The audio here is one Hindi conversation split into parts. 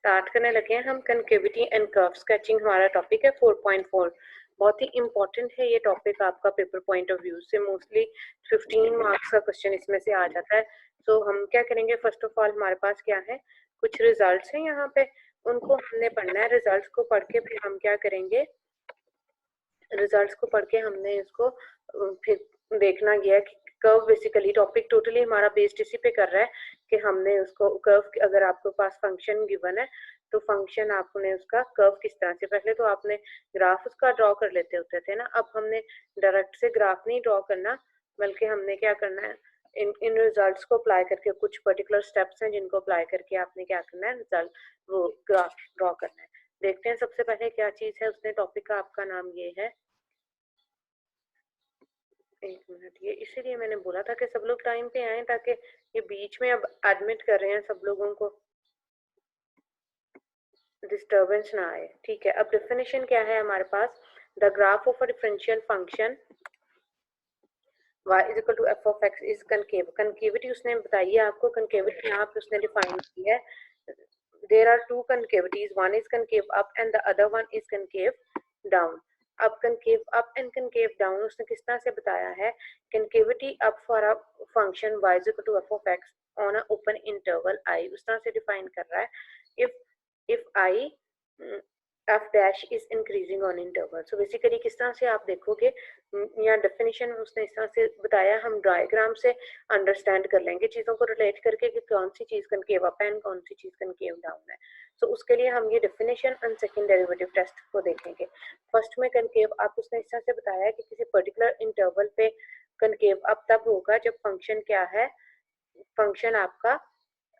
स्टार्ट करने लगे हैं हम। कनकेविटी एंड कर्व स्केचिंग हमारा टॉपिक है 4.4। बहुत ही इंपॉर्टेंट है ये टॉपिक आपका पेपर पॉइंट ऑफ व्यू से। मोस्टली 15 मार्क्स का क्वेश्चन इसमें से आ जाता है। तो हम क्या करेंगे, फर्स्ट ऑफ ऑल हमारे पास क्या है, कुछ रिजल्ट्स हैं यहाँ पे, उनको हमने पढ़ना है। रिजल्ट्स को पढ़ के फिर हम क्या करेंगे, रिजल्ट्स को पढ़ के हमने इसको फिर देखना गया कि कर्व बेसिकली टॉपिक टोटली हमारा बेस्ड इसी पे कर रहा है कि हमने उसको कर्व, अगर आपके पास फंक्शन गिवन है तो फंक्शन आपने उसका कर्व किस तरह से, पहले तो आपने ग्राफ उसका ड्रॉ कर लेते होते थे ना, अब हमने डायरेक्ट से ग्राफ नहीं ड्रॉ करना, बल्कि हमने क्या करना है, इन रिजल्ट्स को अप्लाई करके कुछ पर्टिकुलर स्टेप्स हैं जिनको अप्लाई करके आपने क्या करना है, रिजल्ट वो ग्राफ ड्रॉ करना है। देखते हैं सबसे पहले क्या चीज है, उसने टॉपिक का आपका नाम ये है, एक मिनट, ये इसीलिए मैंने बोला था कि सब लोग टाइम पे आए, ताकि ये बीच में अब एडमिट कर रहे हैं सब लोगों को डिस्टरबेंस ना आए। ठीक है, अब डेफिनेशन क्या है हमारे पास, the graph of a differential function y is equal to F of x is concave. Concavity उसने बताई है आपको, कनकेविटी यहाँ पे उसने डिफाइन की है। There are two concavities, one is concave up and the other one is concave down. अब concave up and concave down उसने किस तरह से बताया है, concavity up for a function y is equal to F of x on a open interval i, उस तरह से डिफाइन कर रहा है। if I f dash is increasing on interval। so basically किस तरह से आप देखोगे, यहाँ डेफिनेशन उसने इस तरह से बताया, हम डायग्राम से अंडरस्टैंड कर लेंगे चीज़ों को रिलेट करके कि कौन सी चीज़ कनकेव अप है, कौन सी चीज़ कनकेव डाउन है। so उसके लिए हम ये definition and second derivative test को देखेंगे। फर्स्ट में कनकेव अप उसने इस तरह से बताया कि किसी पर्टिकुलर इंटरवल पे कनकेव अप तब होगा जब फंक्शन क्या है, फंक्शन आपका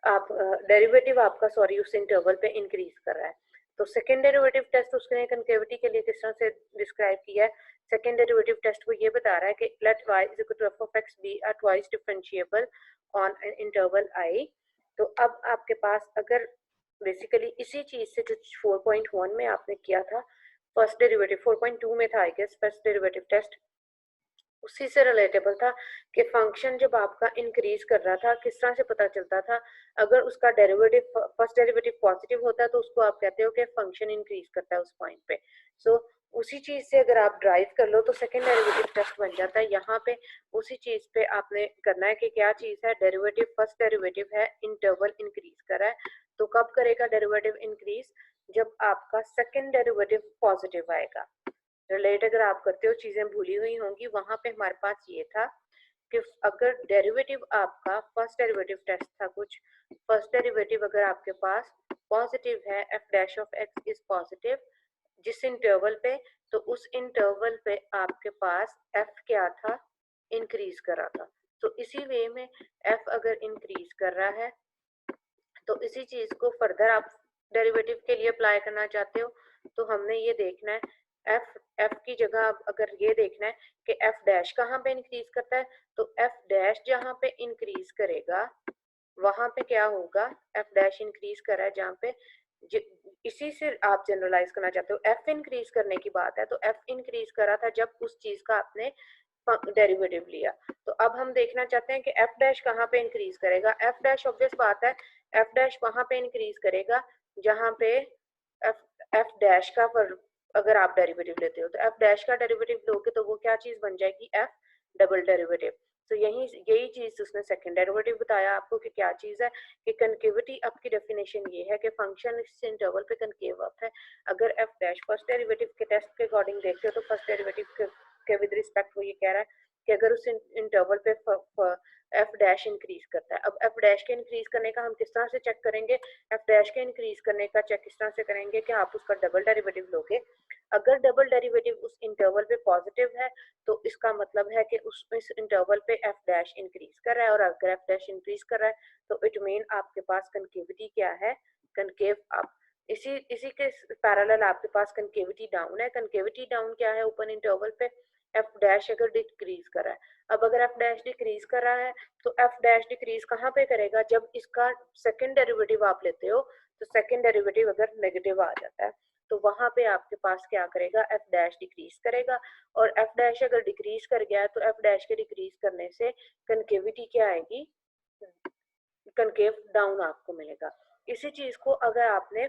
आप डेरिवेटिव आपका सॉरी उस इंटरवल पे इंक्रीज कर रहा है। तो सेकेंड डेरिवेटिव टेस्ट उसने कनकेविटी के लिए किस तरह से डिस्क्राइब किया है, सेकेंड डेरिवेटिव टेस्ट वो ये बता रहा है कि let y is equal to F of X be a twice differentiable on an interval i। तो अब आपके पास अगर बेसिकली इसी चीज से जो 4.1 में आपने किया था फर्स्ट डेरिवेटिव, 4.2 में था I guess first derivative test, उसी से रिलेटेबल था कि फंक्शन जब आपका इंक्रीज कर रहा था किस तरह से पता चलता था, अगर उसका डेरिवेटिव फर्स्ट डेरिवेटिव पॉजिटिव होता है तो उसको आप कहते हो कि फंक्शन इंक्रीज करता है उस पॉइंट पे। सो उसी चीज से अगर आप ड्राइव कर लो तो सेकंड डेरिवेटिव टेस्ट बन जाता है। यहाँ पे उसी चीज पे आपने करना है कि क्या चीज है, डेरिवेटिव फर्स्ट डेरिवेटिव है, इंटरवल इंक्रीज कर रहा है, तो कब करेगा डेरिवेटिव इंक्रीज, जब आपका सेकंड डेरिवेटिव पॉजिटिव आएगा। रिलेट अगर आप करते हो, चीजें भूली हुई होंगी, वहां पे हमारे पास ये था कि अगर डेरिवेटिव आपका फर्स्ट डेरिवेटिव टेस्ट था कुछ, फर्स्ट डेरिवेटिव अगर आपके पास पॉजिटिव है, F dash of x is positive जिस इंटरवल पे, तो उस इंटरवल पे आपके पास एफ क्या था, इंक्रीज कर रहा था। तो इसी वे में एफ अगर इंक्रीज कर रहा है तो इसी चीज को फर्दर आप डेरिवेटिव के लिए अप्लाई करना चाहते हो, तो हमने ये देखना है एफ की जगह अब अगर ये देखना है कि एफ डैश कहाँ पे इंक्रीज करता है, तो एफ डैश जहाँ पे इंक्रीज करेगा वहां पे क्या होगा, एफ डैश इंक्रीज कर रहा है जहाँ पे, इसी से आप जनरलाइज करना चाहते हो। एफ इंक्रीज करने की बात है तो एफ इंक्रीज कर रहा था जब उस चीज का आपने डेरिवेटिव लिया। तो अब हम देखना चाहते हैं कि एफ डैश कहाँ पे इंक्रीज करेगा। एफ डैश ऑब्वियस बात है, एफ डैश वहां पे इंक्रीज करेगा जहाँ पे एफ डैश का अगर आप डेरिवेटिव लेते हो तो एफ डैश का डेरिवेटिव लोगे तो वो क्या चीज बन जाएगी, एफ डबल डेरिवेटिव। तो यही चीज उसने सेकंड डेरिवेटिव बताया आपको कि क्या चीज है, कि कनकेविटी अप की डेफिनेशन ये है कि फंक्शन इस इंटरवल पे कनकेव अप है। अगर एफ डैश फर्स्ट डेरिवेटिव के टेस्ट के अकॉर्डिंग देखते हो तो फर्स्ट डेरिवेटिव के विद रिस्पेक्ट वो ये कह रहा है कि अगर उस इंटरवल पे एफ डैश इंक्रीज करता है। अब एफ डैश के इंक्रीज करने का हम किस तरह से चेक करेंगे, एफ डैश के इंक्रीज करने का चेक किस तरह से करेंगे कि आप उसका डबल डेरिवेटिव लोगे। अगर डबल डेरिवेटिव उस इंटरवल पे पॉजिटिव है तो इसका मतलब है कि इस इंटरवल पे एफ डैश इंक्रीज कर रहा है, और अगर एफ डैश इंक्रीज कर रहा है तो इट मीन आपके पास कनकेविटी क्या है, कनकेव अप। इसी के पैरेलल आपके पास कनकेविटी डाउन है। कनकेविटी डाउन क्या है, ओपन इंटरवल पे एफ डैश अगर डिक्रीज कर रहा है। अब अगर एफ डैश डिक्रीज कर रहा है तो एफ डैश डिक्रीज कहाँ पे करेगा, जब इसका सेकंड डेरिवेटिव आप लेते हो तो सेकंड डेरिवेटिव अगर नेगेटिव आ जाता है तो वहां पे आपके पास क्या करेगा, एफ डैश डिक्रीज करेगा। और एफ डैश अगर डिक्रीज कर गया है तो एफ डैश के डिक्रीज करने से कनकेविटी क्या आएगी, कनकेव डाउन आपको मिलेगा। इसी चीज को अगर आपने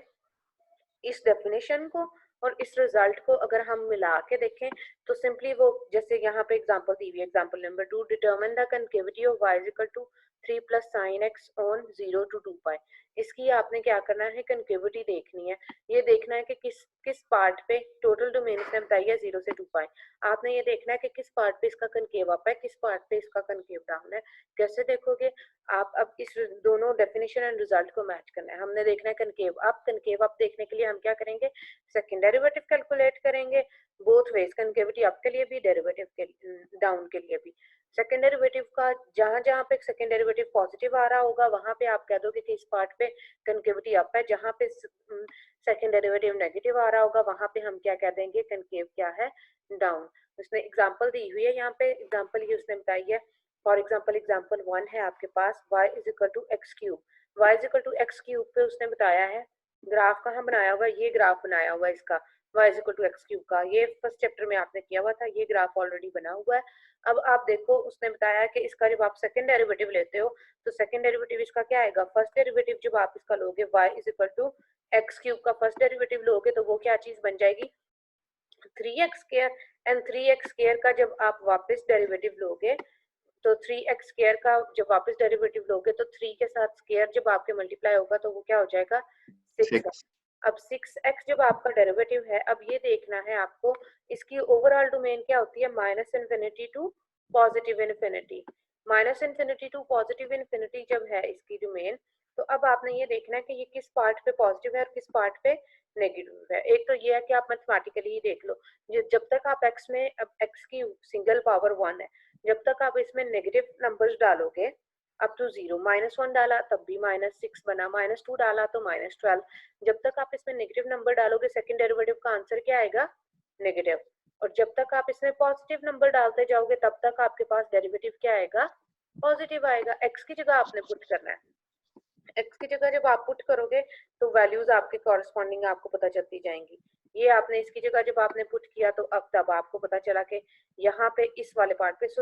इस डेफिनेशन को और इस रिजल्ट को अगर हम मिला के देखें तो सिंपली वो जैसे यहाँ पे एग्जांपल दी हुई है, example number 2, determine the concavity of y is equal to 3 plus sine X on 0 to 2 pi. इसकी आपने क्या करना है, कनकेविटी देखनी है, ये देखना है कि किस पार्ट पे टोटल डोमेन इसने बताई है 0 से 2 पाई। आपने ये देखना है कि किस पार्ट पे इसका कनकेव अप है, किस पार्ट पे इसका कनकेव डाउन है। कैसे देखोगे आप, अब इस दोनों डेफिनेशन एंड रिजल्ट को मैच करना है। हमने देखना है कनकेव अप देखने के लिए हम क्या करेंगे, सेकंड डेरिवेटिव कैलकुलेट करेंगे बोथ वेज, कनकेविटी अप के लिए भी, डेरिवेटिव के डाउन के लिए भी। सेकंड डेरिवेटिव का जहां जहां पे सेकंड डेरिवेटिव पॉजिटिव आ रहा होगा वहां पे आप कह दोगे कि इस पार्ट पे कनकेविटी अप है, जहां पे सेकंड डेरिवेटिव नेगेटिव आ रहा होगा वहां पे हम क्या कह देंगे, कनकेव क्या है, डाउन। उसने एग्जांपल दी हुई है यहाँ पे, एग्जांपल ये उसने बताई है। फॉर एग्जांपल एग्जांपल 1 है आपके पास, y is equal to X cube, y is equal to X cube पे उसने बताया है ग्राफ कहाँ बनाया हुआ, ये ग्राफ बनाया हुआ है इसका y is equal to X cube का, ये फर्स्ट चैप्टर में आपने किया हुआ था, ये ग्राफ ऑलरेडी बना हुआ है। अब आप देखो उसने बताया कि इसका जब आप सेकंड डेरिवेटिव लेते हो तो सेकंड डेरिवेटिव इसका क्या आएगा, फर्स्ट डेरिवेटिव जब आप इसका लोगे y is equal to X cube का फर्स्ट डेरिवेटिव लोगे तो वो क्या चीज बन जाएगी, 3x square. And 3x square का जब आप वापस डेरिवेटिव लोगे तो 3x स्क्वायर का जब वापस डेरिवेटिव लोगे तो 3 के साथ स्क्वायर जब आपके मल्टीप्लाई होगा तो वो क्या हो जाएगा, 6x। अब 6x जब आपका डेरिवेटिव है, अब ये देखना है आपको इसकी ओवरऑल डोमेन क्या होती है, minus infinity to positive infinity. Minus infinity to positive infinity जब है इसकी डोमेन, तो अब आपने ये देखना है कि ये किस पार्ट पे पॉजिटिव है और किस पार्ट पे नेगेटिव है। एक तो ये है कि आप मैथमेटिकली ही देख लो, जब तक आप x में, अब x की सिंगल पावर 1 है, जब तक आप इसमें नेगेटिव नंबर्स डालोगे अप टू 0, -1 डाला तब भी -6 बना, -2 डाला तो -12, जब तक आप इसमें नेगेटिव नंबर डालोगे सेकंड डेरिवेटिव का आंसर क्या आएगा, नेगेटिव। और जब तक आप इसमें पॉजिटिव नंबर डालते जाओगे तब तक आपके पास डेरिवेटिव क्या आएगा, पॉजिटिव आएगा। x की जगह आपने पुट करना है, x की जगह जब आप पुट करोगे तो वैल्यूज आपके कॉरस्पॉन्डिंग आपको पता चलती जाएंगी। ये आपने इसकी जगह जब आपने पुट किया तो अब तब आपको पता चला कि यहाँ पे इस वाले पार्ट पे सो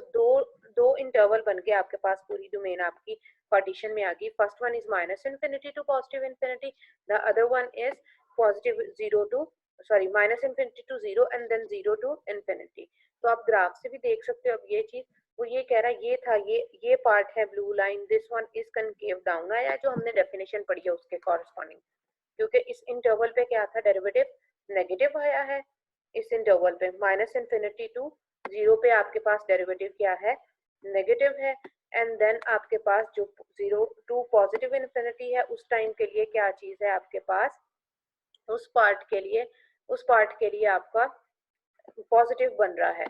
दो इंटरवल बन के आपके पास पूरी डोमेन आपकी पार्टीशन में आ गई। First one is minus infinity to positive infinity, the other one is positive 0 to sorry minus infinity to 0 and then 0 to infinity. तो आप ग्राफ से भी देख सकते हो। अब ये चीज वो ये कह रहा है, ये था ये पार्ट है blue line, this one is concave down आया जो हमने डेफिनेशन पढ़ी है उसके कॉरस्पॉन्डिंग, क्योंकि इस इंटरवल पे क्या था, डेरिवेटिव नेगेटिव आया है। इस इंटरवल पे माइनस इन्फिनिटी टू 0 पे आपके पास डेरिवेटिव क्या है, नेगेटिव है। एंड देन आपके पास जो 0 टू पॉजिटिव इन्फिनिटी है उस टाइम के लिए क्या चीज है आपके पास, उस पार्ट के लिए आपका पॉजिटिव बन रहा है।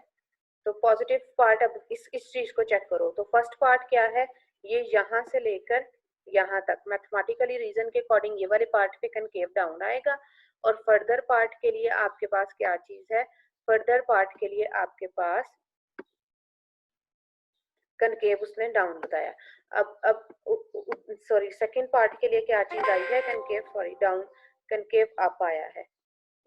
तो पॉजिटिव पार्ट, अब इस चीज को चेक करो तो फर्स्ट पार्ट क्या है, ये यहाँ से लेकर यहाँ तक मैथमेटिकली रीजन के अकॉर्डिंग ये वाले पार्ट पे कनकेव डाउन आएगा। और फर्दर पार्ट के लिए आपके पास क्या चीज है, फर्दर पार्ट के लिए आपके पास कनकेव उसने डाउन बताया। अब सॉरी सेकंड पार्ट के लिए क्या चीज आई है, concave sorry down, concave up आया है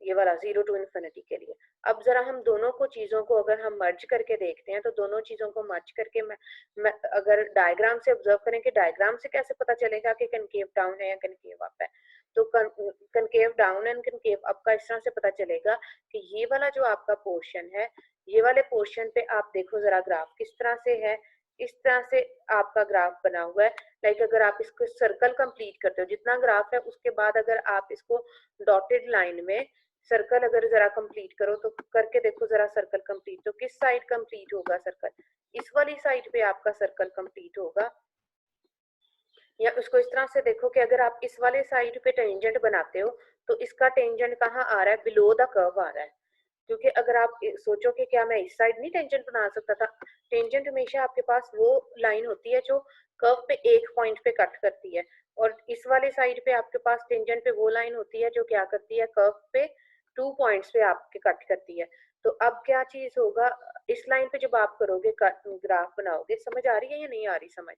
ये वाला 0 टू इन्फिनिटी के लिए। अब जरा हम दोनों को चीजों को अगर हम मर्ज करके देखते हैं तो दोनों चीजों को मर्ज करके मैं अगर डायग्राम से ऑब्जर्व करें कि डायग्राम से कैसे पता चलेगा कि कनकेव डाउन है या कनकेव अप है, तो concave down and concave up का इस तरह से पता चलेगा कि ये वाला जो आपका पोर्शन है, ये वाले पोर्शन पे आप देखो जरा ग्राफ किस तरह से है, इस तरह से आपका ग्राफ बना हुआ है। लाइक अगर आप इसको सर्कल कंप्लीट करते हो जितना ग्राफ है उसके बाद अगर आप इसको डॉटेड लाइन में सर्कल अगर जरा कंप्लीट करो तो करके देखो जरा सर्कल कंप्लीट, तो किस साइड कंप्लीट होगा सर्कल, इस वाली साइड पे आपका सर्कल कंप्लीट होगा। या उसको इस तरह से देखो कि अगर आप इस वाले साइड पे टेंजेंट बनाते हो तो इसका टेंजेंट कहाँ आ रहा है, बिलो द कर्व आ रहा है। क्योंकि अगर आप सोचो कि क्या मैं इस साइड नहीं टेंजेंट बना सकता था, टेंजेंट हमेशा आपके पास वो लाइन होती है जो कर्व पे एक पॉइंट पे कट करती है, और इस वाले साइड पे आपके पास टेंजेंट पे वो लाइन होती है जो क्या करती है, कर्व पे 2 पॉइंट्स पे आपके कट करती है। तो अब क्या चीज होगा, इस लाइन पे जब आप करोगे ग्राफ बनाओगे, समझ आ रही है या नहीं आ रही समझ?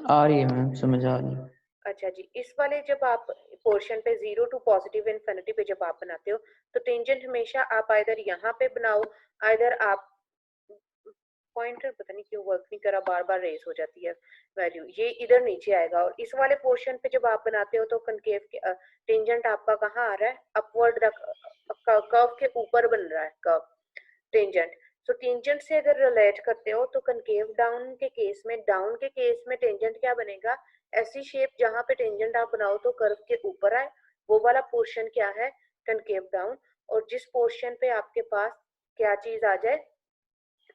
आ रही है मैम, समझ आ रही है। अच्छा जी, इस वाले जब आप पोर्शन पे 0 टू पॉजिटिव इन्फिनिटी पे जब आप बनाते हो तो टेंजेंट हमेशा आप आइदर यहाँ पे बनाओ, आइदर आप पॉइंटर पता नहीं क्यों वर्क नहीं करा, बार बार रेस हो जाती है वैल्यू। ये इधर नीचे आएगा और इस वाले पोर्शन पे जब आप बनाते हो तो कनकेव के टेंजेंट आपका कहाँ आ रहा है, अपवर्ड कर्व के ऊपर बन रहा है कर्व टेंजेंट। सो टेंजेंट से अगर रिलेट करते हो तो कनकेव डाउन के केस में टेंजेंट क्या बनेगा, ऐसी शेप जहां पे टेंजेंट आप बनाओ तो कर्व के ऊपर आए, वो वाला पोर्शन क्या है, कनकेव डाउन। और जिस पोर्शन पे आपके पास क्या चीज आ जाए,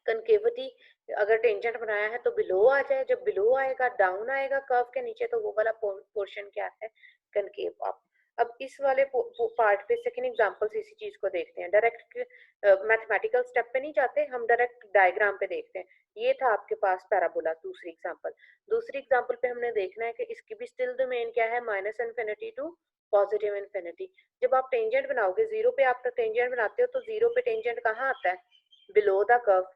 कनकेविटी, अगर टेंजेंट बनाया है तो बिलो आ जाए, जब बिलो आएगा डाउन आएगा कर्व के नीचे, तो वो वाला पोर्शन क्या है, कनकेव अप। अब इस वाले पार्ट पे सेकंड एग्जांपल से इसी चीज को देखते हैं, डायरेक्ट मैथमेटिकल स्टेप पे नहीं जाते हम, डायरेक्ट डायग्राम पे देखते हैं। ये था आपके पास पैराबोला। दूसरी एग्जांपल पे हमने देखना है कि इसकी भी स्टिल डोमेन क्या है, minus infinity to positive infinity. जब आप टेंजेंट बनाओगे, जीरो पे आप टेंजेंट बनाते हो तो जीरो पे टेंजेंट कहाँ आता है, बिलो द कर्व।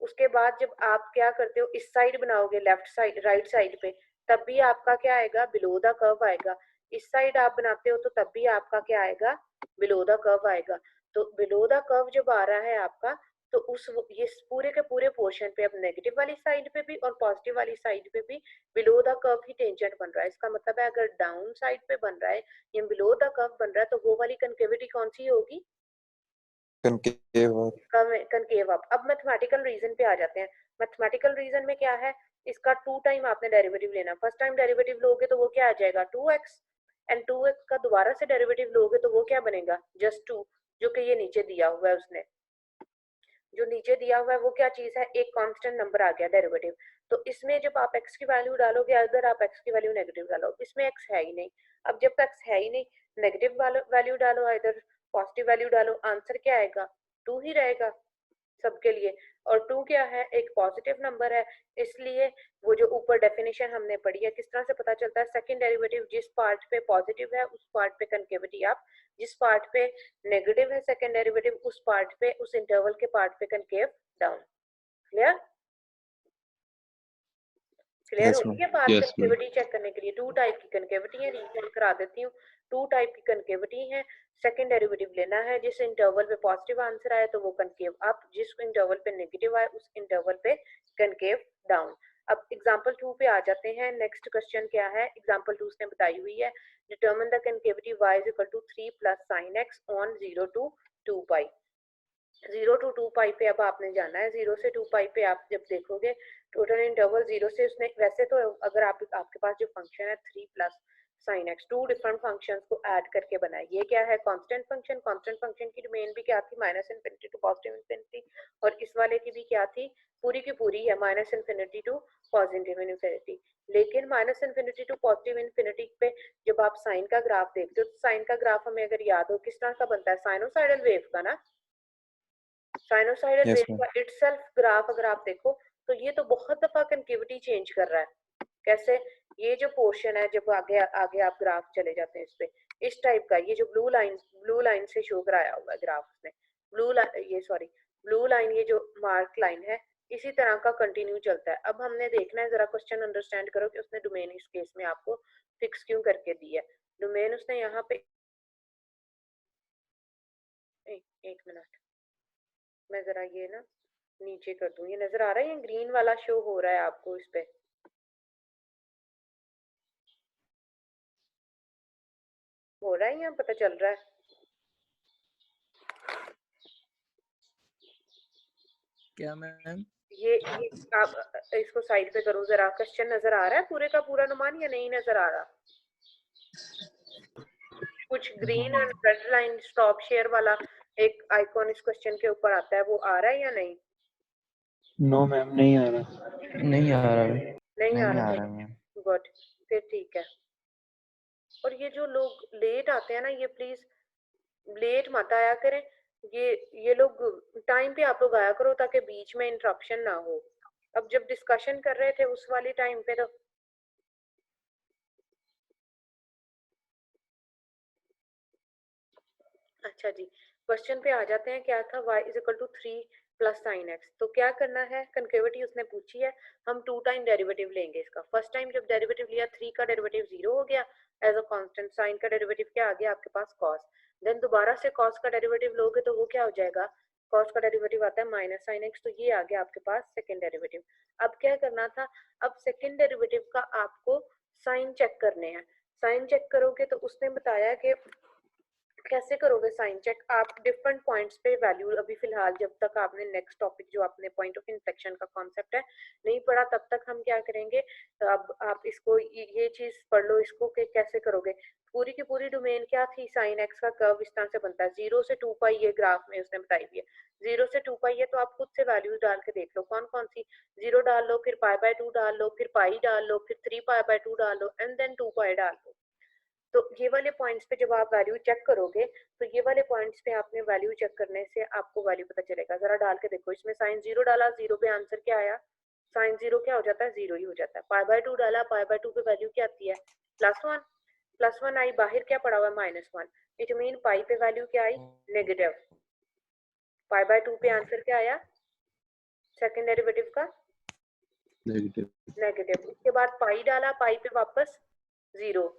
उसके बाद जब आप क्या करते हो, इस साइड बनाओगे लेफ्ट साइड राइट साइड पे, तब भी आपका क्या आएगा, बिलो द कर्व आएगा। इस साइड आप बनाते हो तो तब भी आपका क्या आएगा, बिलो द कर्व आएगा। तो बिलो द कर्व जब आ रहा है आपका, तो उस ये पूरे के पूरे पोर्शन पे अब नेगेटिव वाली साइड पे भी और पॉजिटिव वाली साइड पे भी below the curve he tangent बन रहा है। इसका मतलब है अगर डाउन साइड पे बन रहा है या बिलो द कर्व बन रहा है, तो वो वाली कनकेविटी कौन सी होगी, कनकेव अप। अब मैथमेटिकल रीजन पे आ जाते हैं। मैथमेटिकल रीजन में क्या है, इसका 2 टाइम आपने डेरिवेटिव लेना। फर्स्ट टाइम डेरिवेटिव लोगे तो वो क्या आ जाएगा, 2x, एंड 2x का दोबारा से डेरिवेटिव लोगे तो वो क्या बनेगा, जस्ट 2, जो कि ये नीचे दिया हुआ है। उसने जो नीचे दिया हुआ है वो क्या चीज है, एक कांस्टेंट नंबर आ गया डेरिवेटिव। तो इसमें जब आप x की वैल्यू डालोगे, अगर आप x की वैल्यू नेगेटिव डालो, इसमें x है ही नहीं। अब जब x है ही नहीं, नेगेटिव वैल्यू डालो, इधर पॉजिटिव वैल्यू डालो, आंसर क्या आएगा, 2 ही रहेगा सबके लिए। और 2 क्या है, एक पॉजिटिव नंबर है, इसलिए वो जो ऊपर डेफिनेशन हमने पढ़ी है, किस तरह से पता चलता है, सेकंड डेरिवेटिव जिस पार्ट पे पॉजिटिव है उस पार्ट पे कनकेविटी अप, जिस पार्ट पे नेगेटिव है सेकंड डेरिवेटिव उस पार्ट पे, उस इंटरवल के पार्ट पे कनकेव डाउन। क्लियर क्लियर होगी ये बात। कनकेविटी चेक करने के लिए 2 टाइप की कनकेविटी है, रिकॉल करा देती हूँ। 2 टाइप की कनकेविटी है, सेकंड डेरिवेटिव लेना है, जिस इंटरवल पे पॉजिटिव आंसर आए तो वो कनकेव अप, जिस इंटरवल पे नेगेटिव आए उस इंटरवल पे कनकेव डाउन। अब एग्जांपल 2 पे आ जाते हैं। नेक्स्ट क्वेश्चन क्या है, एग्जांपल 2 उसने बताई हुई है, determine the concavity y is equal to 3 plus sin x on 0 to 2 pi. 0 to 2 pi पे अब आपने जाना है। 0 से 2 पाई पे आप जब देखोगे टोटल इंटरवल 0 से, उसने वैसे तो अगर आपके पास जो फंक्शन है 3 plus sine x, 2 different functions को ऐड करके बनाए। ये क्या है, कांस्टेंट फंक्शन की डोमेन भी क्या थी, minus infinity to positive infinity, और इस वाले की भी क्या थी, पूरी की पूरी है minus infinity to positive infinity. लेकिन minus infinity to positive infinity पे जब आप साइन का ग्राफ देखते हो तो साइन का ग्राफ हमें अगर याद हो किस तरह का बनता है, साइनोसाइडल वेव का ना, साइनोसाइडल वेव का इटसेल्फ ग्राफ अगर आप देखो तो ये तो बहुत दफा कनकेविटी चेंज कर रहा है। कैसे, ये जो पोर्शन है जब आगे आगे आप ग्राफ चले जाते हैं इस पे, इस टाइप का, ये जो ब्लू लाइन से शो कराया हुआ है ग्राफ उसने, ब्लू लाइन ये जो मार्क लाइन है, इसी तरह का कंटिन्यू चलता है। अब हमने देखना है, जरा क्वेश्चन अंडरस्टैंड करो कि उसने डोमेन इस केस में आपको फिक्स क्यों करके दी है। डोमेन उसने यहाँ पे, एक मिनट मैं जरा ये ना नीचे कर दूं, ये नजर आ रहा है, ये ग्रीन वाला शो हो रहा है आपको इस पे, हो रहा है या पता चल रहा है, क्या मैम, ये आप इसको साइड पे करो जरा, क्वेश्चन नजर आ रहा है पूरे का पूरा नुमान या नहीं नजर आ रहा, कुछ ग्रीन और रेड लाइन स्टॉप शेयर वाला एक आइकॉन इस क्वेश्चन के ऊपर आता है, वो आ रहा है या नहीं? नो मैम, नहीं आ रहा। नहीं आ रहा। नहीं आ नहीं आ रहा, रहा मैम। गुड, फिर ठीक है। और ये जो लोग लेट आते हैं ना, ये प्लीज लेट मत आया करें, ये लोग टाइम पे आप लोग आया करो ताकि बीच में इंटरप्शन ना हो। अब जब डिस्कशन कर रहे थे उस वाली टाइम पे तो, अच्छा जी, क्वेश्चन पे आ जाते हैं। क्या था, y is equal to 3 plus sine X. तो क्या करना है, कनकेविटी उसने पूछी है, हम 2 टाइम डेरिवेटिव लेंगे इसका। फर्स्ट टाइम जब डेरिवेटिव लिया 3 का डेरिवेटिव 0 हो गया एज अ कांस्टेंट, साइन का डेरिवेटिव क्या आ गया आपके पास, cos। देन दोबारा से cos का डेरिवेटिव लोगे तो वो क्या हो जाएगा, कॉस का डेरिवेटिव आता है माइनस साइन एक्स, तो ये आ गया आपके पास सेकंड डेरिवेटिव। अब क्या करना था, अब सेकंड डेरिवेटिव का आपको साइन चेक करने हैं। साइन चेक करोगे तो उसने बताया कि कैसे करोगे साइन चेक, आप डिफरेंट पॉइंट्स पे वैल्यू, अभी फिलहाल जब तक आपने नेक्स्ट टॉपिक जो आपने पॉइंट ऑफ इन्फ्लेक्शन का कॉन्सेप्ट है नहीं पढ़ा, तब तक हम क्या करेंगे, तो अब आप इसको ये चीज पढ़ लो इसको कि कैसे करोगे। पूरी की पूरी डोमेन क्या थी, साइन एक्स का कर्व इस तरह से बनता है, 0 से 2 पाई, ये ग्राफ में उसने बताई हुई है 0 से 2 पाई है, तो आप खुद से वैल्यूज डाल के देख लो कौन कौन सी, 0 डाल लो, फिर पाई बाय 2 डाल लो, फिर पाई डाल लो, फिर 3 पाई बाय 2 डाल लो, एंड देन 2 पाई डाल लो। तो ये वाले पॉइंट्स पे जब आप वैल्यू चेक करोगे तो ये वाले पॉइंट्स पे आपने वैल्यू चेक करने से आपको वैल्यू पता चलेगा। जरा डाल के देखो, इसमें साइन 0 डाला, 0 पे आंसर क्या आया, साइन 0 क्या हो जाता है, 0 ही हो जाता है। पाई बाय 2 डाला, पाई बाय 2 पे वैल्यू क्या आती है, +1, +1 आई, बाहर क्या पड़ा हुआ है -1, इट मीन पाई पे वैल्यू क्या आई, नेगेटिव। पाई बाय 2 पे आंसर क्या आया सेकंड डेरिवेटिव का, नेगेटिव। उसके बाद पाई डाला, पाई पे वापस 0,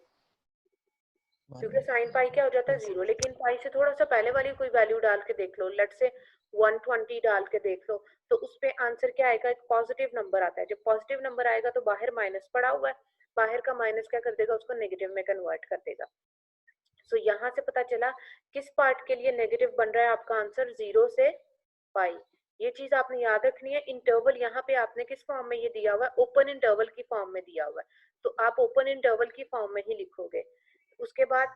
क्योंकि साइन पाई क्या हो जाता है 0, लेकिन पाई से थोड़ा सा पहले वाली कोई वैल्यू डाल के देख लो, लेट से 120 डाल के देख लो, तो उस पे आंसर क्या आएगा, एक पॉजिटिव नंबर आता है। जब पॉजिटिव नंबर आएगा तो बाहर माइनस पड़ा हुआ है, बाहर का माइनस क्या कर देगा, उसको नेगेटिव में कन्वर्ट कर देगा। सो यहाँ से पता चला किस पार्ट के लिए नेगेटिव बन रहा है आपका आंसर, 0 से पाई। ये चीज आपने याद रखनी है। इंटरवल यहाँ पे आपने किस फॉर्म में ये दिया हुआ है, ओपन इंटरवल की फॉर्म में दिया हुआ है, तो आप ओपन इंटरवल की फॉर्म में ही लिखोगे। उसके बाद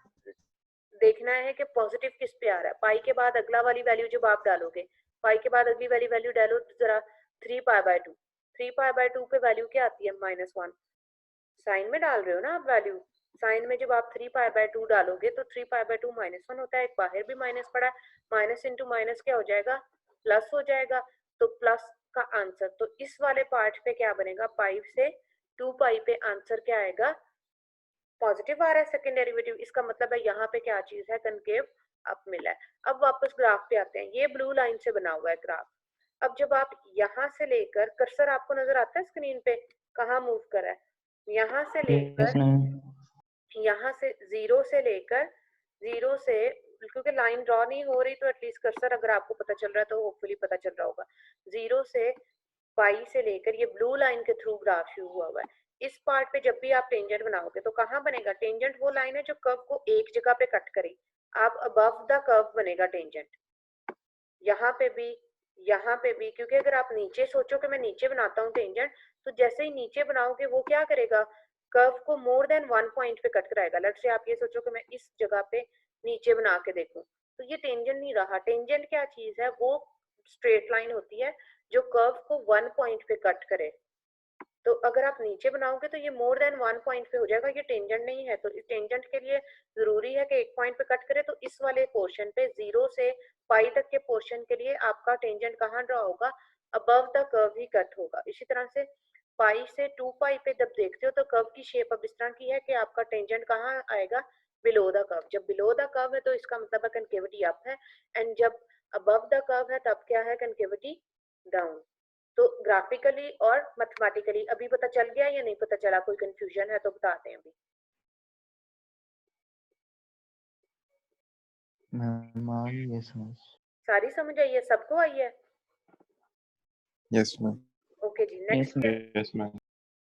देखना है कि पॉजिटिव किस पे आ रहा है, पाई के बाद अगला वाली वैल्यू जब आप डालोगे, पाई के बाद अगली वाली वैल्यू डालो, तो जरा 3 पाई बाय 2, 3 पाई बाय 2 पे वैल्यू क्या आती है, -1, साइन में डाल रहे हो ना आप वैल्यू, साइन में जब आप 3 पाई बाय 2 डालोगे तो 3 पाई बाय 2 -1 होता है, एक बाहर भी माइनस पड़ा है, माइनस इंटू माइनस क्या हो जाएगा, प्लस हो जाएगा, तो प्लस का आंसर, तो इस वाले पार्ट पे क्या बनेगा, पाई से 2 पाई पे आंसर क्या आएगा, पॉजिटिव आ रहा है सेकंड डेरिवेटिव, इसका मतलब है यहाँ पे क्या चीज है, कनकेव अप मिला है। अब वापस ग्राफ पे आते हैं, ये ब्लू लाइन से बना हुआ है ग्राफ। अब जब आप यहाँ से लेकर, कर्सर आपको नजर आता है स्क्रीन पे, कहाँ मूव करा है, यहाँ से लेकर, यहाँ से 0 से लेकर, 0 से, क्योंकि लाइन ड्रॉ नहीं हो रही तो एटलीस्ट कर्सर अगर आपको पता चल रहा है तो होपफुली पता चल रहा होगा, 0 से पाई से लेकर ये ब्लू लाइन के थ्रू ग्राफ शुरू हुआ हुआ है। इस पार्ट पे जब भी आप टेंजेंट बनाओगे तो कहाँ बनेगा, टेंजेंट वो लाइन है जो कर्व को एक जगह पे कट करे, आप अबव द कर्व बनेगा टेंजेंट, यहाँ पे भी, यहाँ पे भी, क्योंकि अगर आप नीचे सोचो कि मैं नीचे बनाता हूँ टेंजेंट, तो जैसे ही नीचे बनाओगे वो क्या करेगा, कर्व को मोर देन 1 पॉइंट पे कट कराएगा। लेट्स से आप ये सोचो कि मैं इस जगह पे नीचे बना के देखूं, तो ये टेंजेंट नहीं रहा। टेंजेंट क्या चीज है, वो स्ट्रेट लाइन होती है जो कर्व को 1 पॉइंट पे कट करे। तो अगर आप नीचे बनाओगे तो ये मोर देन 1 पॉइंट पे हो जाएगा, ये टेंजेंट नहीं है। तो इस टेंजेंट के लिए जरूरी है कि एक पॉइंट पे कट करे, तो इस वाले पोर्शन पे 0 से पाई तक के पोर्शन के लिए आपका टेंजेंट कहाँ ड्रॉ होगा, above the curve he cut होगा। इसी तरह से पाई से 2 पाई पे जब देखते हो तो कर्व की शेप अब इस तरह की है कि आपका टेंजेंट कहाँ आएगा, बिलो द कर्व। जब बिलो द कर्व है तो इसका मतलब है कनकेविटी अप है, एंड जब अबव द कर्व है तब क्या है, कनकेविटी डाउन। तो ग्राफिकली और मैथमेटिकली अभी पता चल गया या नहीं पता चला, कोई कंफ्यूजन है तो बताते हैं अभी। मैम आ रही है समझ। सारी समझ आई है, सबको आई है? Yes ma'am. ओके जी, नेक्स्ट यस मैम।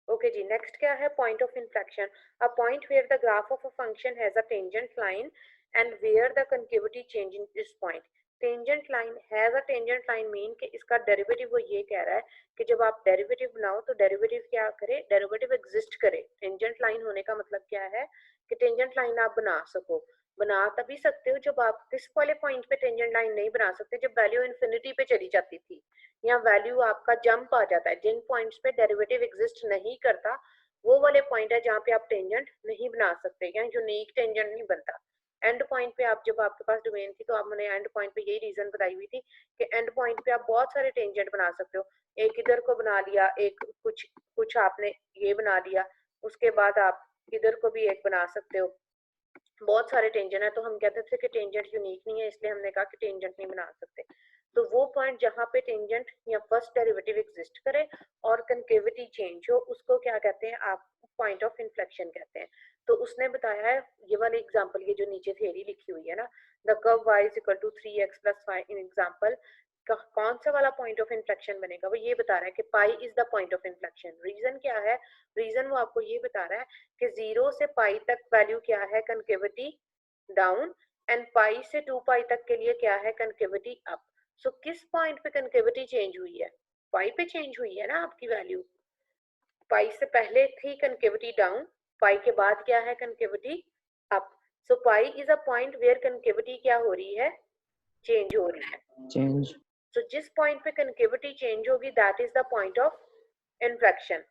ओके जी, नेक्स्ट क्या है, point of inflection. A point where the graph of a function has a tangent line and where the concavity change in this point. Tangent line has a tangent line mean कि इसका डेरिवेटिव वो ये कह रहा है कि जब आप डेरिवेटिव बनाओ तो डेरिवेटिव क्या करे, डेरिवेटिव एग्जिस्ट करे। टेंजेंट लाइन होने का मतलब क्या है कि टेंजेंट लाइन आप बना सको। बना तभी सकते हो जब आप किस वाले पॉइंट पे टेंजेंट लाइन नहीं बना सकते, जब वैल्यू इन्फिनिटी पे चली जाती थी या वैल्यू आपका जंप आ जाता है। जिन पॉइंट्स पे डेरिवेटिव एग्जिस्ट नहीं करता वो वाले पॉइंट है जहाँ पे आप टेंजेंट नहीं बना सकते या यूनिक टेंजेंट नहीं बनता। एंड पॉइंट पे आप, जब आपके पास डोमेन थी तो आपने एंड पॉइंट पे यही रीजन बताई हुई थी कि एंड पॉइंट पे आप बहुत सारे टेंजेंट बना सकते हो। एक इधर को बना लिया, एक कुछ कुछ आपने ये बना लिया, उसके बाद आप इधर को भी एक बना सकते हो। बहुत सारे टेंजेंट है, तो हम कहते थे कि टेंजेंट यूनिक नहीं है, इसलिए हमने कहा कि टेंजेंट नहीं बना सकते। तो वो पॉइंट जहाँ पे टेंजेंट या फर्स्ट डेरिवेटिव एग्जिस्ट करे और कनकेविटी चेंज हो, उसको क्या कहते हैं, आप पॉइंट ऑफ इन्फ्लेक्शन कहते हैं। तो उसने बताया है ये वाली एग्जांपल, ये जो नीचे थ्योरी लिखी हुई है ना, the curve y is equal to 3x plus 5 in example कौन सा वाला पॉइंट ऑफ इन्फ्लेक्शन बनेगा, वो ये बता रहा है कि pi is the point of inflection. Reason क्या है, रीजन वो आपको ये बता रहा है कि 0 से पाई तक वैल्यू क्या है, कनकेविटी डाउन, एंड पाई से 2 पाई तक के लिए क्या है, कनकेविटी अप। सो किस पॉइंट पे कनकेविटी चेंज हुई है, पाई पे चेंज हुई है ना आपकी वैल्यू। पाई से पहले थी कनकेविटी डाउन, पाई के बाद क्या है, concavity up. So pi is a point where concavity क्या हो रही है, चेंज हो रही है। चेंज। तो जिस पॉइंट पे कनकेविटी चेंज होगी that is the point of inflection.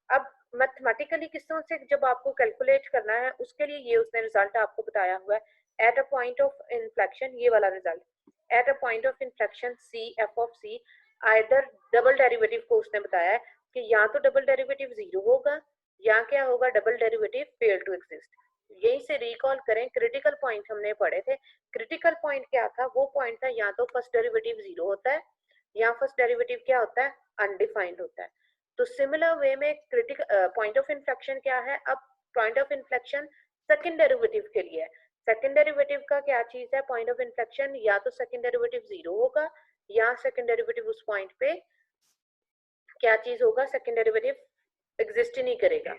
अब मैथमेटिकली किसों से जब आपको कैलकुलेट करना है उसके लिए ये उसने रिजल्ट आपको बताया हुआ है, at a point of inflection, ये वाला result, at a point of inflection C F of C either, double derivative को उसने बताया है कि या तो डबल डेरिवेटिव 0 होगा या क्या होगा, double derivative fail to exist. यहीं से रिकॉल करें, क्रिटिकल पॉइंट हमने पढ़े थे। क्रिटिकल पॉइंट क्या था, वो पॉइंट था या तो फर्स्ट डेरिवेटिव 0 होता है या फर्स्ट डेरिवेटिव क्या होता है, अनडिफाइंड होता है। तो सिमिलर वे में क्रिटिकल पॉइंट ऑफ इन्फ्लेक्शन क्या है, अब point of inflection second derivative के लिए है। सेकंड डेरिवेटिव का क्या चीज है, पॉइंट ऑफ इन्फ्लेक्शन या तो सेकंड डेरिवेटिव 0 होगा या सेकंड डेरिवेटिव उस पॉइंट पे क्या चीज होगा, सेकंड डेरिवेटिव एग्जिस्ट ही नहीं करेगा,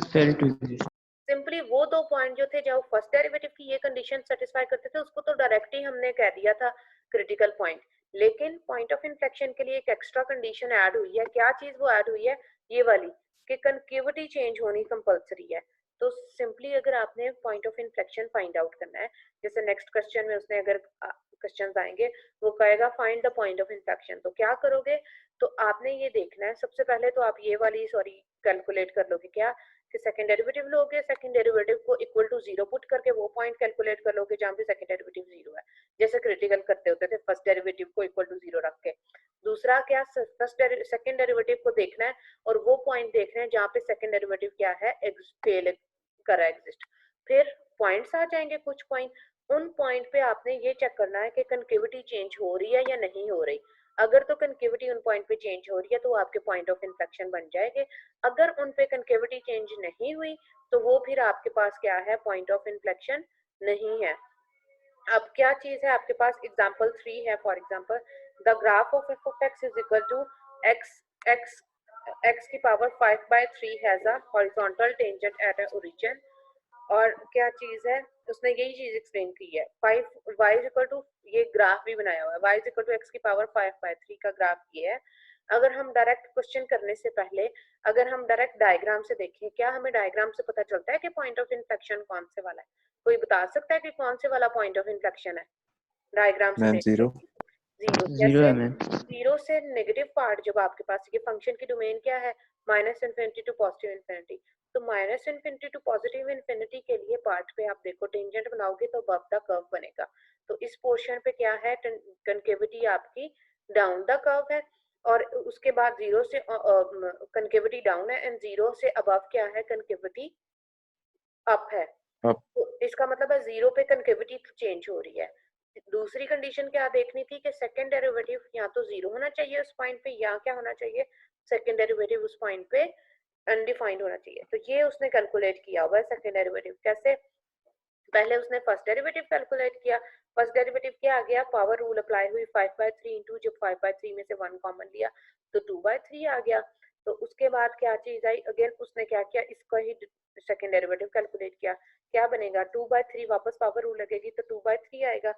फेल टू एग्जिस्ट। सिंपली वो दो पॉइंट जो थे जब फर्स्ट डेरिवेटिव की ये कंडीशन सेटिस्फाई करते थे उसको तो डायरेक्ट ही हमने कह दिया था क्रिटिकल पॉइंट, लेकिन पॉइंट ऑफ इन्फ्लेक्शन के लिए एक एक्स्ट्रा कंडीशन ऐड हुई है। क्या चीज वो ऐड हुई है, ये वाली कि कनकेविटी चेंज होनी कंपलसरी है। तो सिंपली अगर आपने point of inflection find out करना है, जैसे नेक्स्ट क्वेश्चन में उसने अगर क्वेश्चंस आएंगे वो कहेगा find the point of inflection, तो क्या करोगे, तो आपने ये देखना है सबसे पहले तो आप ये वाली कैलकुलेट कर लोगे क्या कि सेकंड डेरिवेटिव लोगे, सेकंड डेरिवेटिव को इक्वल टू 0 पुट करके वो पॉइंट कैलकुलेट कर लोगे जहां पे सेकंड डेरिवेटिव 0 है, जैसे क्रिटिकल करते होते थे फर्स्ट डेरिवेटिव को इक्वल टू 0 रख के। दूसरा क्या, सेकंड डेरिवेटिव को देखना है और वो पॉइंट देखना है जहां पे सेकंड डेरिवेटिव क्या है, फेल कर रहा है एग्जिस्ट। फिर पॉइंट्स आ जाएंगे कुछ पॉइंट, उन पॉइंट पे आपने ये चेक करना है कि कनकेविटी चेंज हो रही है या नहीं हो रही। अगर तो कनकेविटी उन पॉइंट पे चेंज हो रही है तो आपके पॉइंट ऑफ इन्फ्लेक्शन बन जाएंगे, अगर उन पे कनकेविटी चेंज नहीं हुई तो वो फिर आपके पास क्या है, पॉइंट ऑफ इन्फ्लेक्शन नहीं है। अब क्या चीज है आपके पास, एग्जांपल 3 है, for example the graph of F of x is equal to x की power 5/3 has a horizontal tangent at a origin. और क्या चीज है, उसने यही चीज एक्सप्लेन की है, 5 y इज इक्वल टू, ये ग्राफ भी बनाया हुआ है, y is equal to x की पावर 5/3 का ग्राफ ये है। अगर हम डायरेक्ट क्वेश्चन करने से पहले अगर हम डायरेक्ट डायग्राम से देखें, क्या हमें डायग्राम से पता चलता है कि पॉइंट ऑफ इन्फ्लेक्शन कौन से वाला है, कोई बता सकता है कि कौन से वाला पॉइंट ऑफ इन्फ्लेक्शन है डायग्राम से मैम देख के? 0 0 जीरो है जैसे मैम। 0 से नेगेटिव पार्ट जब आपके पास, ये फंक्शन की डोमेन क्या है, -∞ टू पॉजिटिव इन्फिनिटी, तो -∞ टू पॉजिटिव इन्फिनिटी के लिए पार्ट पे आप देखो टेंजेंट बनाओगे तो अबव द कर्व बनेगा। तो इस पोर्शन पे क्या है, कनकेविटी आपकी डाउन द कर्व है, और उसके बाद 0 से कनकेविटी डाउन है एंड 0 से अबव क्या है, कनकेविटी अप है। अप। तो इसका मतलब है 0 पे कनकेविटी चेंज हो रही है। दूसरी कंडीशन क्या देखनी थी कि सेकंड डेरिवेटिव या तो 0 होना चाहिए उस पॉइंट पे या क्या होना चाहिए, सेकंड डेरिवेटिव उस पॉइंट पे अनडिफाइंड होना चाहिए। तो ये उसने कैलकुलेट किया हुआ है सेकंड डेरिवेटिव कैसे, पहले उसने फर्स्ट डेरिवेटिव कैलकुलेट किया, फर्स्ट डेरिवेटिव क्या आ गया, पावर रूल अप्लाई हुई 5/3 इंटू, जब 5/3 में से 1 कॉमन लिया तो 2/3 आ गया। तो उसके बाद क्या चीज आई, अगेन उसने क्या किया, इसका ही सेकंड डेरिवेटिव कैलकुलेट किया, क्या बनेगा 2/3, वापस पावर रूल लगेगी तो 2/3 आएगा,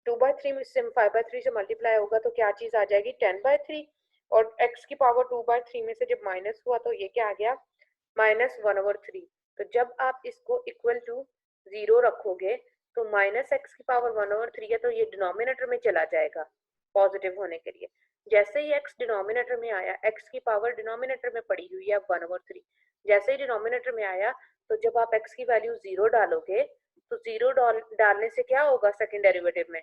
2/3 में से 5/3 से मल्टीप्लाई होगा तो क्या चीज आ जाएगी 10/3, और x की पावर 2/3 में से जब माइनस हुआ तो ये क्या आ गया -1/3। तो जब आप इसको इक्वल टू 0 रखोगे तो -x की पावर 1/3 है तो ये डिनोमिनेटर में चला जाएगा पॉजिटिव होने के लिए। जैसे ही x डिनोमिनेटर में आया, x की पावर डिनोमिनेटर में पड़ी हुई है 1/3, जैसे ही डिनोमिनेटर में आया तो जब आप x की वैल्यू 0 डालोगे तो 0 डालने से क्या होगा सेकंड डेरिवेटिव में,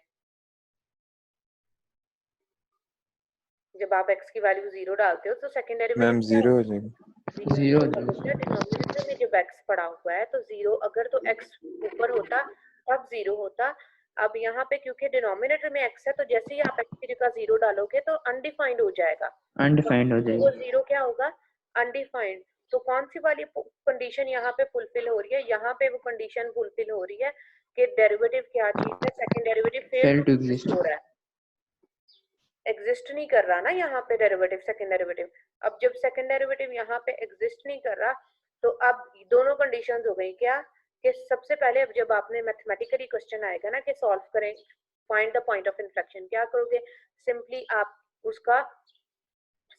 जब आप x की वैल्यू 0 डालते हो तो सेकंड डेरिवेटिव मैम क्या 0 हो जाएगा। जीरो हो डिनोमिनेटर में जब x पड़ा हुआ है तो 0, अगर तो x ऊपर होता तब 0 होता। अब यहाँ पे क्योंकि डिनोमिनेटर में x है तो जैसे ही आप x की जगह 0 डालोगे तो अनडिफाइंड हो जाएगा, अनडिफाइंड हो वो जाएगी। 0 क्या होगा, अनडिफाइंड। तो कौन सी वाली कंडीशन यहाँ पे फुलफिल हो रही है, यहाँ पे वो कंडीशन फुलफिल हो रही है कि डेरिवेटिव क्या चीज है, second derivative fail fail to to exist. हो रहा है। एग्जिस्ट नहीं कर रहा ना यहाँ पे डेरिवेटिव, सेकंड डेरिवेटिव। अब जब सेकंड डेरिवेटिव यहाँ पे एग्जिस्ट नहीं कर रहा तो अब दोनों कंडीशंस हो गई क्या, कि सबसे पहले अब जब आपने मैथमेटिकली क्वेश्चन आएगा ना कि सॉल्व करें find the point of inflection, क्या करोगे, सिंपली आप उसका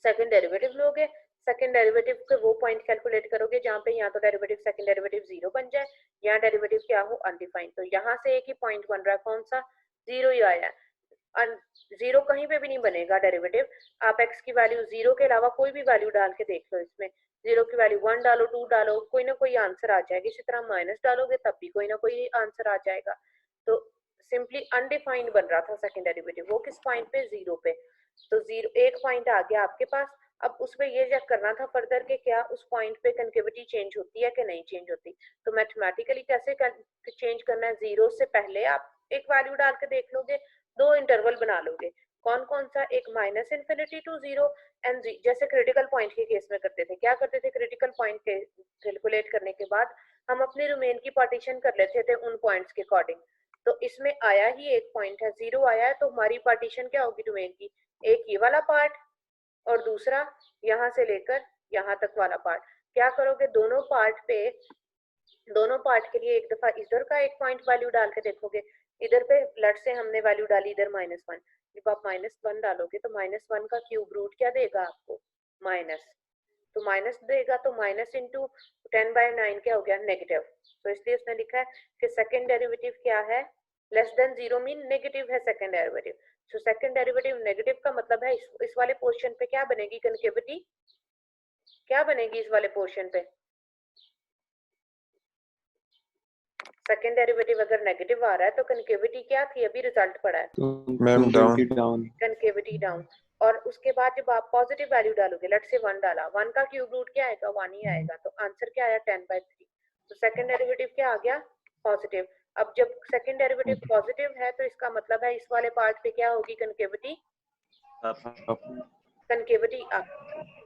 सेकंड डेरिवेटिव लोगे, सेकंड डेरिवेटिव के वो पॉइंट कैलकुलेट करोगे जहाँ पे या तो डेरिवेटिव सेकंड डेरिवेटिव जीरो बन जाए या डेरिवेटिव क्या हो अनडिफाइंड। तो यहाँ से एक ही पॉइंट बन रहा है, कौन सा, जीरो ही आया है। जीरो कहीं पे भी नहीं बनेगा डेरिवेटिव, आप x की वैल्यू जीरो के अलावा कोई भी वैल्यू डाल के देख लो, इसमें जीरो की वैल्यू 1 डालो, 2 डालो, कोई ना कोई आंसर आ जाएगा। इसी तरह माइनस डालोगे तब भी कोई ना कोई आंसर आ जाएगा। तो सिंपली अनडिफाइंड बन रहा था सेकंड डेरिवेटिव, वो किस पॉइंट पे, जीरो पे। तो जीरो एक पॉइंट आ गया आपके पास, अब उसमें ये चेक करना था फर्दर कि क्या उस पॉइंट पे कनकेविटी चेंज होती है कि नहीं चेंज होती। तो मैथमेटिकली कैसे चेंज करना है, जीरो से पहले आप एक वैल्यू डाल के देख लोगे, दो इंटरवल बना लोगे, कौन कौन सा, एक minus infinity to zero and जैसे क्रिटिकल पॉइंट के केस में करते थे, क्या करते थे, क्रिटिकल पॉइंट के कैलकुलेट करने के बाद हम अपने डोमेन की पार्टीशन कर लेते थे उन पॉइंट्स के अकॉर्डिंग। तो इसमें आया ही एक पॉइंट है, जीरो आया है, तो हमारी पार्टीशन क्या होगी डोमेन की, एक ये वाला पार्ट और दूसरा यहाँ से लेकर यहाँ तक वाला पार्ट। क्या करोगे, दोनों पार्ट पे, दोनों पार्ट के लिए एक दफा इधर का एक पॉइंट वैल्यू डाल के देखोगे, इधर पे लट से हमने वैल्यू डाली इधर -1, जब आप -1 डालोगे तो -1 का क्यूब रूट क्या देगा आपको, माइनस, तो माइनस देगा, तो माइनस इंटू 10/9 क्या हो गया, नेगेटिव। तो इसलिए उसने लिखा है कि सेकंड डेरिवेटिव क्या है, less than zero mean negative है second derivative. So second derivative negative का मतलब है इस वाले पोर्शन पे क्या बनेगी, कनकेविटी क्या बनेगी इस वाले पोर्शन पे, सेकंड डेरिवेटिव अगर नेगेटिव आ रहा है तो कनकेविटी क्या थी, अभी रिजल्ट पड़ा है, मैम डाउन, कनकेविटी डाउन। और उसके बाद जब आप पॉजिटिव वैल्यू डालोगे, लेट से 1 डाला, 1 का क्यूब रूट क्या आएगा, 1 ही आएगा, तो आंसर क्या आया, 10/3। तो सेकंड डेरिवेटिव क्या आ गया, पॉजिटिव। अब जब सेकंड डेरिवेटिव पॉजिटिव है तो इसका मतलब है इस वाले पार्ट पे क्या होगी, concavity, concavity up.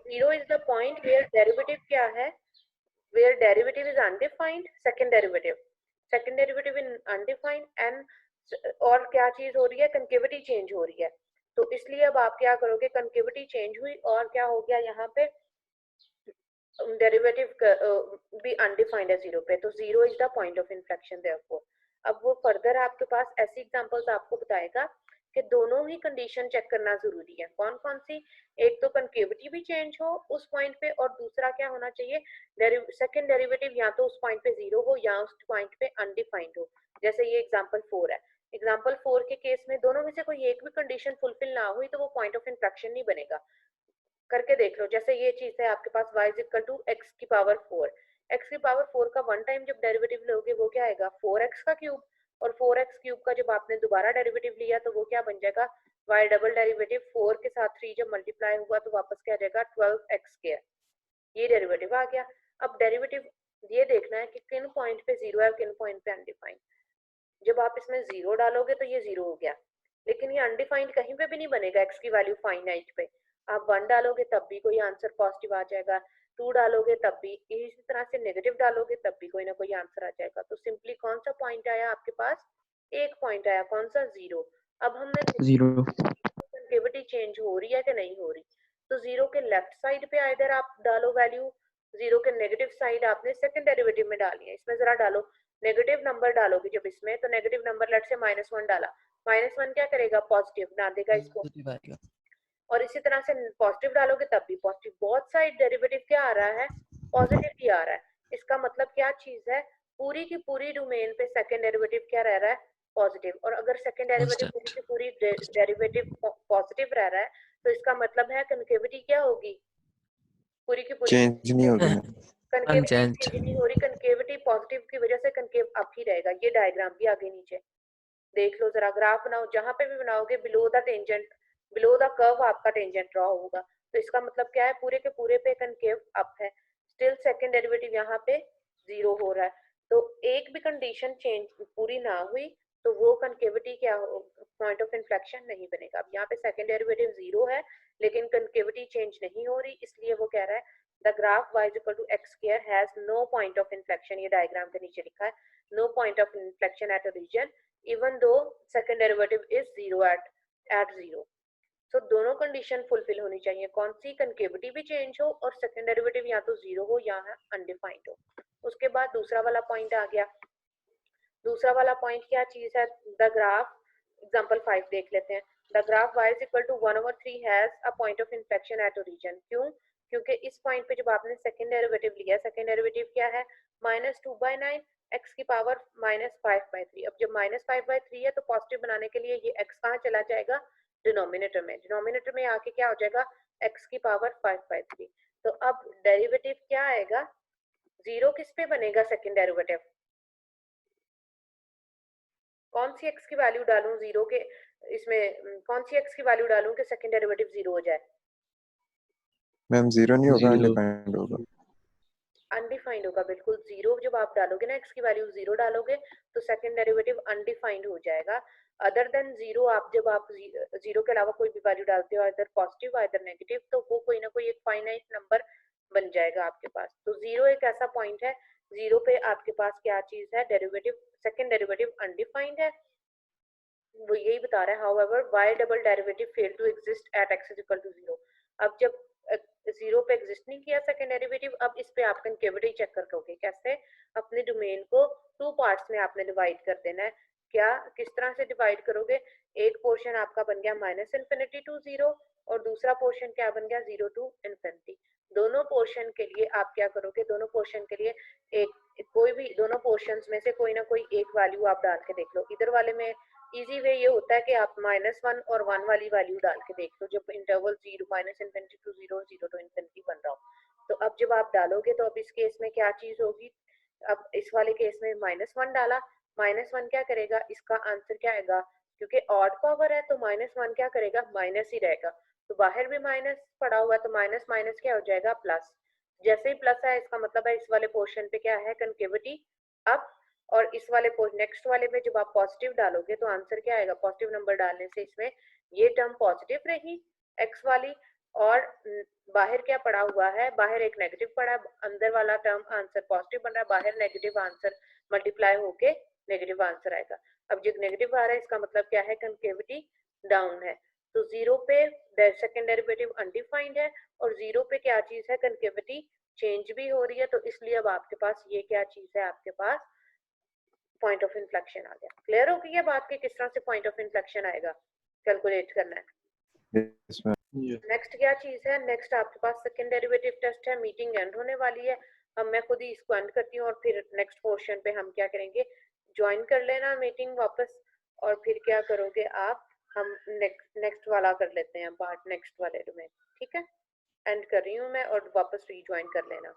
Zero is the point where derivative क्या है, where derivative is undefined, second derivative in undefined and और क्या चीज हो रही है, कनकेविटी चेंज हो रही है। तो इसलिए अब आप क्या करोगे, कनकेविटी चेंज हुई और क्या हो गया यहाँ पे, डेरिवेटिव भी अनडिफाइंड है जीरो पे, तो zero is the point of inflection therefore. अब वो फर्दर आपके पास ऐसी एग्जांपल्स आपको बताएगा कि दोनों ही कंडीशन चेक करना जरूरी है, कौन कौन सी, एक तो कनकेविटी भी चेंज हो उस पॉइंट पे, और दूसरा क्या होना चाहिए, सेकंड डेरिवेटिव या तो उस पॉइंट पे जीरो हो या उस पॉइंट पे अनडिफाइंड हो। जैसे ये एग्जांपल 4 है, एग्जांपल 4 के केस में दोनों में से कोई एक भी कंडीशन फुलफिल ना हुई तो वो पॉइंट ऑफ इन्फ्लेक्शन नहीं बनेगा। करके देख लो, जैसे ये चीज है आपके पास y is equal to x की पावर 4, x की पावर 4 का वन टाइम जब डेरिवेटिव लोगे वो क्या आएगा, 4x का क्यूब, और 4x क्यूब का जब आपने दोबारा डेरिवेटिव लिया तो वो क्या बन जाएगा, y डबल डेरिवेटिव 4 के साथ 3 जब मल्टीप्लाई हुआ तो वापस क्या आ जाएगा 12x स्क्वायर, ये डेरिवेटिव आ गया। अब डेरिवेटिव ये देखना है कि किन पॉइंट पे जीरो है और किन पॉइंट पे अनडिफाइंड। जब आप इसमें जीरो डालोगे तो ये जीरो हो गया, लेकिन ये अनडिफाइंड कहीं पे भी नहीं बनेगा, x की वैल्यू फाइनाइट पे। आप 1 डालोगे तब भी कोई आंसर पॉजिटिव आ जाएगा, 2 डालोगे तब भी, इसी तरह से नेगेटिव डालोगे तब भी कोई ना कोई आंसर आ जाएगा। तो सिंपली कौन सा पॉइंट आया आपके पास, एक पॉइंट आया, कौन सा, जीरो। अब हमने जीरो, कनकेविटी चेंज हो रही है कि नहीं हो रही, तो जीरो के लेफ्ट साइड पे आइदर आप डालो वैल्यू, जीरो के नेगेटिव साइड आपने सेकंड डेरिवेटिव में डाली है, इसमें जरा डालो, नेगेटिव नंबर डालोगे जब इसमें, तो नेगेटिव नंबर लेट से -1 डाला, -1 क्या करेगा, पॉजिटिव ना देगा इसको, और इसी तरह से पॉजिटिव डालोगे तब भी पॉजिटिव, बहुत साइड डेरिवेटिव क्या आ रहा है, पॉजिटिव ही आ रहा है। इसका मतलब क्या चीज है, पूरी की पूरी डोमेन पे सेकंड डेरिवेटिव क्या रह रहा है, पॉजिटिव। और अगर सेकंड डेरिवेटिव पूरी की पूरी डेरिवेटिव पॉजिटिव रह रहा है तो इसका मतलब है कनकेविटी क्या होगी, पूरी की पूरी चेंज नहीं होगा। कनकेविटी चेंज नहीं हो रही, कनकेविटी पॉजिटिव की वजह से कनकेव अप ही रहेगा। ये डायग्राम भी आगे नीचे देख लो, जरा ग्राफ बनाओ, जहां पे भी बनाओगे below the tangent, below the curve आपका टेंजेंट ड्रॉ होगा, तो इसका मतलब क्या है, पूरे के पूरे पे कनकेव अप है, स्टिल सेकंड डेरिवेटिव यहाँ पे जीरो हो रहा है। तो एक भी कंडीशन चेंज पूरी ना हुई तो वो कनकेविटी क्या हो, पॉइंट ऑफ इन्फ्लेक्शन नहीं बनेगा। अब यहाँ पे सेकंड डेरिवेटिव जीरो है लेकिन कनकेविटी चेंज नहीं हो रही, इसलिए वो कह रहा है the graph y equal to x square has no point of inflection, ये डायग्राम के नीचे लिखा है, no point of inflection at a region even though second derivative is zero at zero। तो दोनों कंडीशन फुलफिल होनी चाहिए, कौन सी, कनकेविटी भी चेंज हो और सेकंड डेरिवेटिव या तो जीरो हो या अनडिफाइंड हो। उसके बाद दूसरा वाला पॉइंट आ गया। दूसरा वाला पॉइंट क्या चीज है, द ग्राफ, एग्जांपल 5 देख लेते हैं। The graph y is equal to 1/3 has a point of inflection at origin. क्यों? क्योंकि इस पॉइंट पे जब आपने सेकंड डेरिवेटिव लिया, सेकंड डेरिवेटिव क्या है, -2/9 x की पावर -5/3। अब जब -5/3 है तो पॉजिटिव बनाने के लिए ये x कहाँ चला जाएगा, डिनोमिनेटर में। डिनोमिनेटर में आके क्या हो जाएगा, x की पावर 5/3। तो अब डेरिवेटिव क्या आएगा, जीरो किस पे बनेगा, सेकंड डेरिवेटिव, कौन सी x की वैल्यू डालूं जीरो के, इसमें कौन सी x की वैल्यू डालूं कि सेकंड डेरिवेटिव जीरो हो जाए। मैम जीरो नहीं होगा, जीरो। अनडिफाइंड होगा। अनडिफाइंड होगा, बिल्कुल। जीरो जब आप डालोगे ना, x की वैल्यू जीरो डालोगे तो सेकंड डेरिवेटिव अनडिफाइंड हो जाएगा। अदर देन जीरो, आप जब आप जीरो के अलावा कोई भी वैल्यू डालते हो, आइदर पॉजिटिव आइदर नेगेटिव, तो वो कोई ना कोई एक फाइनाइट नंबर बन जाएगा आपके पास। तो जीरो एक ऐसा पॉइंट है, जीरो पे आपके पास क्या चीज है, डेरिवेटिव, सेकंड डेरिवेटिव अनडिफाइंड है। वो यही बता रहा है, however y double derivative fail to exist at x is equal to zero. अब जब जीरो पे एग्जिस्ट नहीं किया सेकंड डेरिवेटिव, अब इस पे आप कनकेविटी चेक करोगे। कैसे, अपने डोमेन को टू पार्ट्स में आपने डिवाइड कर देना है। क्या, किस तरह से डिवाइड करोगे, एक पोर्शन आपका बन गया -इन्फिनिटी टू जीरो और दूसरा पोर्शन क्या बन गया, 0 टू इन्फिनिटी। दोनों पोर्शन के लिए आप क्या करोगे, दोनों पोर्शन के लिए एक कोई भी दोनों पोर्शंस में से कोई ना कोई एक वैल्यू आप डाल के देख लो। इधर वाले में इजी वे ये होता है कि आप -1 और 1 वाली वैल्यू डाल के देख लो, जब interval zero -infinity to zero, 0 to infinity बन रहा हो। तो अब जब आप डालोगे तो अब इस केस में क्या चीज होगी, अब इस वाले केस में -1 डाला, -1 क्या करेगा, इसका आंसर क्या आएगा, क्योंकि ऑड पावर है तो -1 क्या करेगा, माइनस ही रहेगा। तो बाहर भी माइनस पड़ा हुआ है तो माइनस माइनस क्या हो जाएगा, प्लस। जैसे ही प्लस है इसका मतलब है इस वाले पोर्शन पे क्या है, कनकेविटी अप। और इस वाले नेक्स्ट वाले में जब आप पॉजिटिव डालोगे तो आंसर क्या आएगा, पॉजिटिव नंबर डालने से इसमें ये टर्म पॉजिटिव रही एक्स वाली, और बाहर क्या पड़ा हुआ है, बाहर एक नेगेटिव पड़ा है, अंदर वाला टर्म आंसर पॉजिटिव बन रहा है, बाहर नेगेटिव आंसर मल्टीप्लाई होके नेगेटिव आंसर आएगा। अब जो नेगेटिव आ रहा है इसका मतलब क्या है, कनकेविटी डाउन है। तो जीरो पे सेकंड डेरिवेटिव अनडिफाइंड है और जीरो पे क्या चीज है, कनकेविटी चेंज भी हो रही है। तो इसलिए अब आपके पास ये क्या चीज है, आपके पास पॉइंट ऑफ इन्फ्लेक्शन आ गया। क्लियर हो गई है बात कि किस तरह से पॉइंट ऑफ इन्फ्लेक्शन आएगा, कैलकुलेट करना है। Yes ma'am. yes. नेक्स्ट क्या चीज है, नेक्स्ट आपके पास सेकंड डेरिवेटिव टेस्ट है। मीटिंग एंड होने वाली है, अब मैं खुद ही इसको एंड करती हूँ और फिर नेक्स्ट पोर्शन पे हम क्या करेंगे, ज्वाइन कर लेना मीटिंग वापस, और फिर क्या करोगे आप, हम नेक्स्ट वाला कर लेते हैं पार्ट, नेक्स्ट वाले में। ठीक है, एंड कर रही हूँ मैं और वापस रीज्वाइन कर लेना।